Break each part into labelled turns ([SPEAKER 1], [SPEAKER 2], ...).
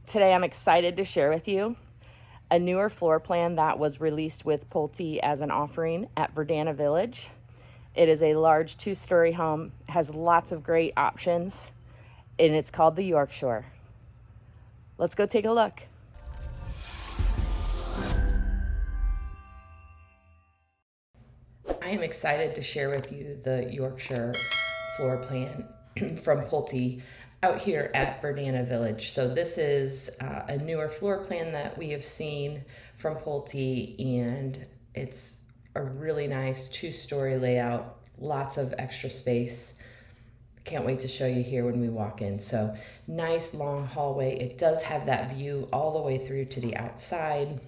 [SPEAKER 1] Today I'm excited to share with you a newer floor plan that was released with Pulte as an offering at Verdana Village. It is a large 2-story home, has lots of great options, and it's called the Yorkshire. Let's go take a look. I am excited to share with you the Yorkshire floor plan from Pulte out here at Verdana Village. So this is a newer floor plan that we have seen from Pulte, and it's a really nice 2-story layout, lots of extra space. Can't wait to show you here when we walk in. So nice long hallway. It does have that view all the way through to the outside,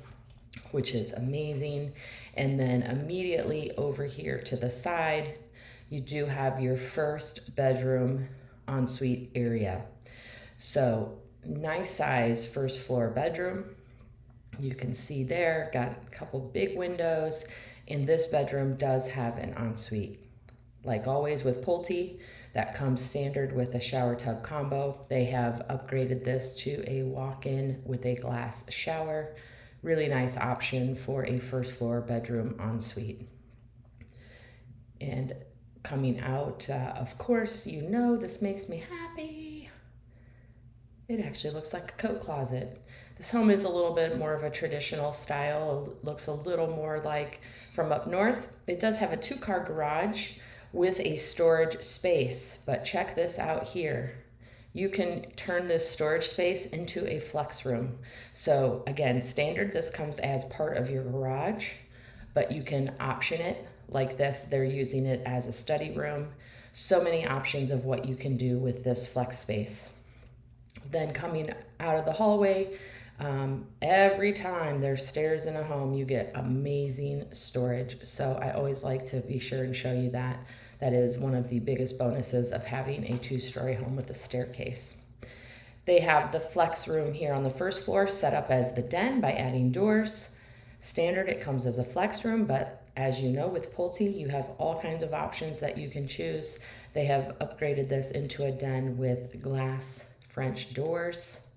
[SPEAKER 1] which is amazing. And then immediately over here to the side, you do have your first bedroom ensuite area. So nice size first floor bedroom. You can see there, got a couple big windows, and this bedroom does have an ensuite. Like always with Pulte, that comes standard with a shower tub combo. They have upgraded this to a walk-in with a glass shower. Really nice option for a first floor bedroom ensuite. And coming out, of course, you know this makes me happy. It actually looks like a coat closet. This home is a little bit more of a traditional style. It looks a little more like from up north. It does have a 2-car garage with a storage space, but check this out here. You can turn this storage space into a flex room. So again, standard, this comes as part of your garage, but you can option it like this. They're using it as a study room. So many options of what you can do with this flex space. Then coming out of the hallway, every time there's stairs in a home, you get amazing storage. So I always like to be sure and show you that. That is one of the biggest bonuses of having a 2-story home with a staircase. They have the flex room here on the first floor set up as the den by adding doors. Standard, it comes as a flex room, but as you know with Pulte, you have all kinds of options that you can choose. They have upgraded this into a den with glass French doors.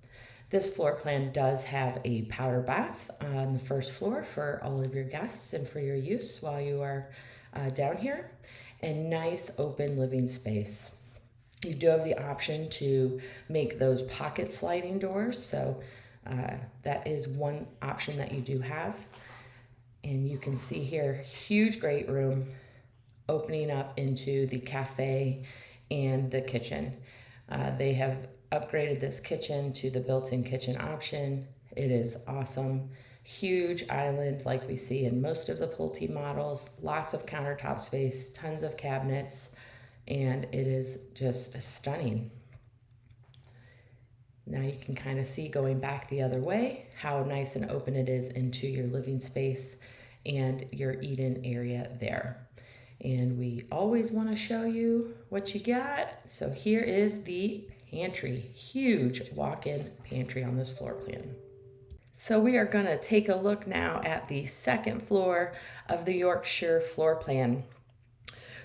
[SPEAKER 1] This floor plan does have a powder bath on the first floor for all of your guests and for your use while you are down here. And nice open living space. You do have the option to make those pocket sliding doors. So that is one option that you do have. And you can see here, huge great room opening up into the cafe and the kitchen. They have upgraded this kitchen to the built-in kitchen option. It is awesome. Huge island like we see in most of the Pulte models, lots of countertop space, tons of cabinets, and it is just stunning. Now you can kind of see going back the other way how nice and open it is into your living space and your eat-in area there. And we always want to show you what you got. So here is the pantry, huge walk-in pantry on this floor plan. So we are going to take a look now at the second floor of the Yorkshire floor plan.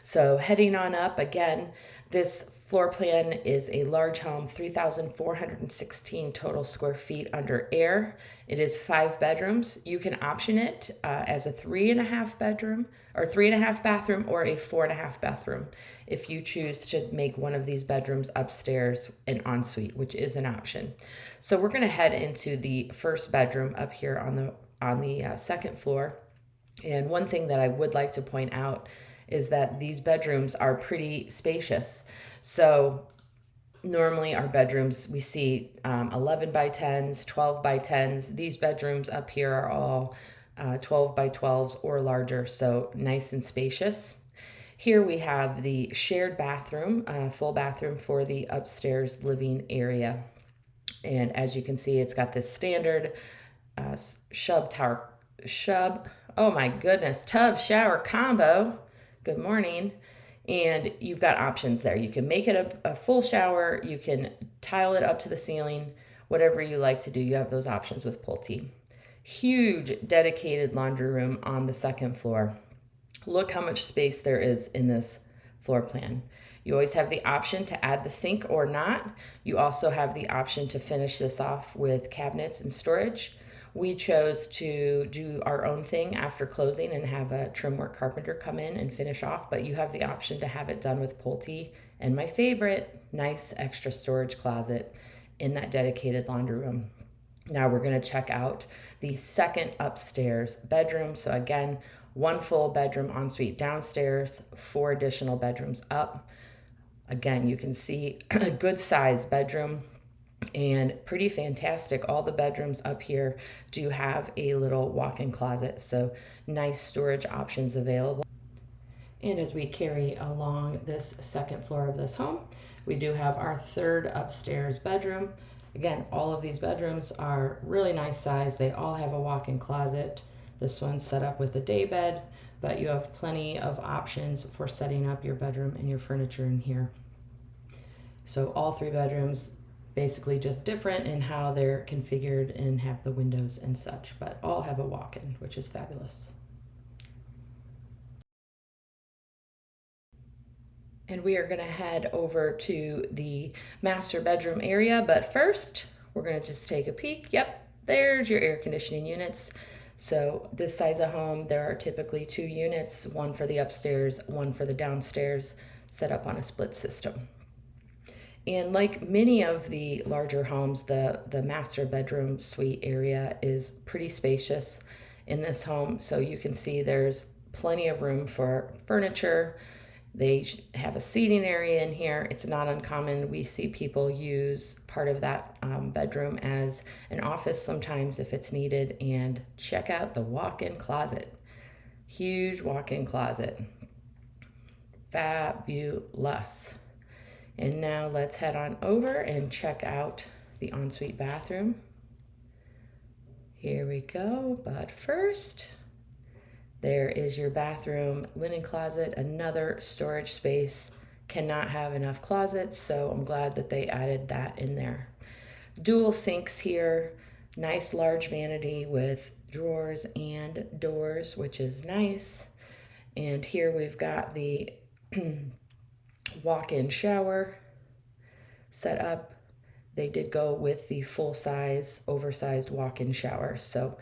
[SPEAKER 1] So heading on up, again, this floor plan is a large home, 3,416 total square feet under air. It is 5 bedrooms. You can option it as a 3.5 bedroom or 3.5 bathroom or a 4.5 bathroom if you choose to make one of these bedrooms upstairs an ensuite, which is an option. So we're going to head into the first bedroom up here on the second floor. And one thing that I would like to point out is that these bedrooms are pretty spacious. So normally our bedrooms, we see 11 by 10s, 12 by 10s. These bedrooms up here are all 12 by 12s or larger, so nice and spacious. Here we have the shared bathroom, full bathroom for the upstairs living area. And as you can see, it's got this standard tub shower combo. Good morning. And you've got options there. You can make it a full shower. You can tile it up to the ceiling, whatever you like to do. You have those options with Pulte. Huge dedicated laundry room on the second floor. Look how much space there is in this floor plan. You always have the option to add the sink or not. You also have the option to finish this off with cabinets and storage. We chose to do our own thing after closing and have a trim work carpenter come in and finish off, but you have the option to have it done with Pulte and my favorite, nice extra storage closet in that dedicated laundry room. Now we're going to check out the second upstairs bedroom. So again, one full bedroom ensuite downstairs, 4 additional bedrooms up. Again, you can see a good sized bedroom and pretty fantastic. All the bedrooms up here do have a little walk-in closet, so nice storage options available. And as we carry along this second floor of this home, we do have our third upstairs bedroom. Again, all of these bedrooms are really nice size. They all have a walk-in closet. This one's set up with a day bed, but you have plenty of options for setting up your bedroom and your furniture in here. So all 3 bedrooms basically just different in how they're configured and have the windows and such, but all have a walk-in, which is fabulous. And we are going to head over to the master bedroom area, but first we're going to just take a peek. Yep, there's your air conditioning units. So this size of home, there are typically 2 units, one for the upstairs, one for the downstairs, set up on a split system. And like many of the larger homes, the master bedroom suite area is pretty spacious in this home. So you can see there's plenty of room for furniture. They have a seating area in here. It's not uncommon. We see people use part of that bedroom as an office sometimes if it's needed. And check out the walk-in closet. Huge walk-in closet. Fabulous. And now let's head on over and check out the ensuite bathroom. Here we go, but first, there is your bathroom linen closet, another storage space. Cannot have enough closets, so I'm glad that they added that in there. Dual sinks here, nice large vanity with drawers and doors, which is nice. And here we've got the walk-in shower set up. They did go with the full-size, oversized walk-in shower. So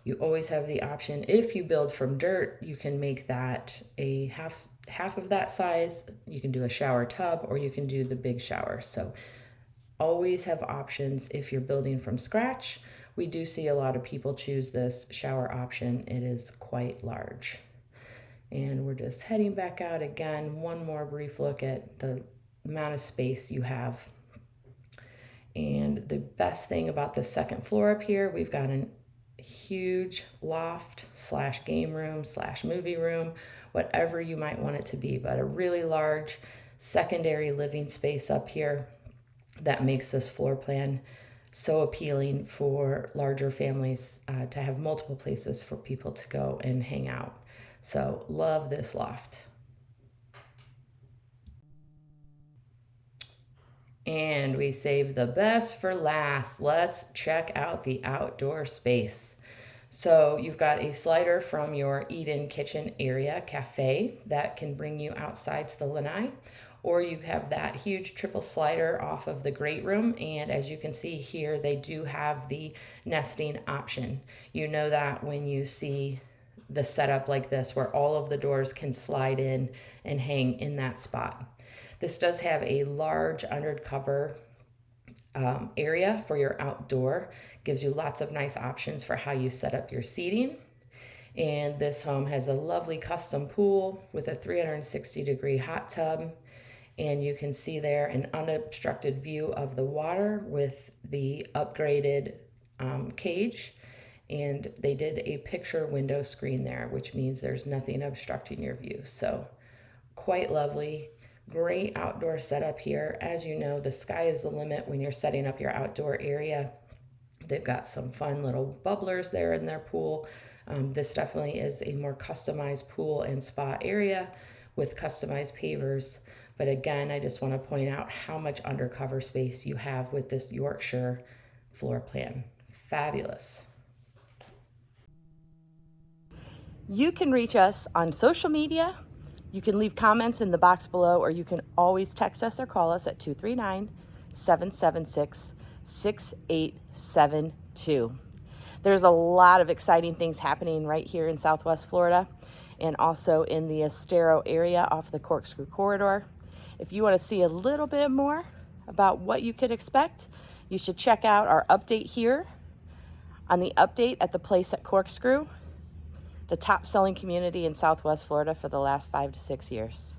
[SPEAKER 1] you always have the option. If you build from dirt, you can make that a half of that size. You can do a shower tub or you can do the big shower. So always have options if you're building from scratch. We do see a lot of people choose this shower option. It is quite large. And we're just heading back out again. One more brief look at the amount of space you have. And the best thing about the second floor up here, we've got a huge loft / game / movie room, whatever you might want it to be, but a really large secondary living space up here that makes this floor plan so appealing for larger families to have multiple places for people to go and hang out. So love this loft. And we saved the best for last. Let's check out the outdoor space. So you've got a slider from your eat-in kitchen area cafe that can bring you outside to the lanai, or you have that huge triple slider off of the great room. And as you can see here, they do have the nesting option. You know that when you see the setup like this where all of the doors can slide in and hang in that spot. This does have a large undercover area for your outdoor. Gives you lots of nice options for how you set up your seating. And this home has a lovely custom pool with a 360-degree hot tub. And you can see there an unobstructed view of the water with the upgraded cage. And they did a picture window screen there, which means there's nothing obstructing your view. So quite lovely. Great outdoor setup here. As you know, the sky is the limit when you're setting up your outdoor area. They've got some fun little bubblers there in their pool. This definitely is a more customized pool and spa area with customized pavers. But again, I just want to point out how much undercover space you have with this Yorkshire floor plan. Fabulous. You can reach us on social media You can leave comments in the box below, or you can always text us or call us at 239-776-6872. There's a lot of exciting things happening right here in Southwest Florida and also in the Estero area off the Corkscrew corridor. If you want to see a little bit more about what you could expect, you should check out our update here on the update at the place at Corkscrew, the top selling community in Southwest Florida for the last 5 to 6 years.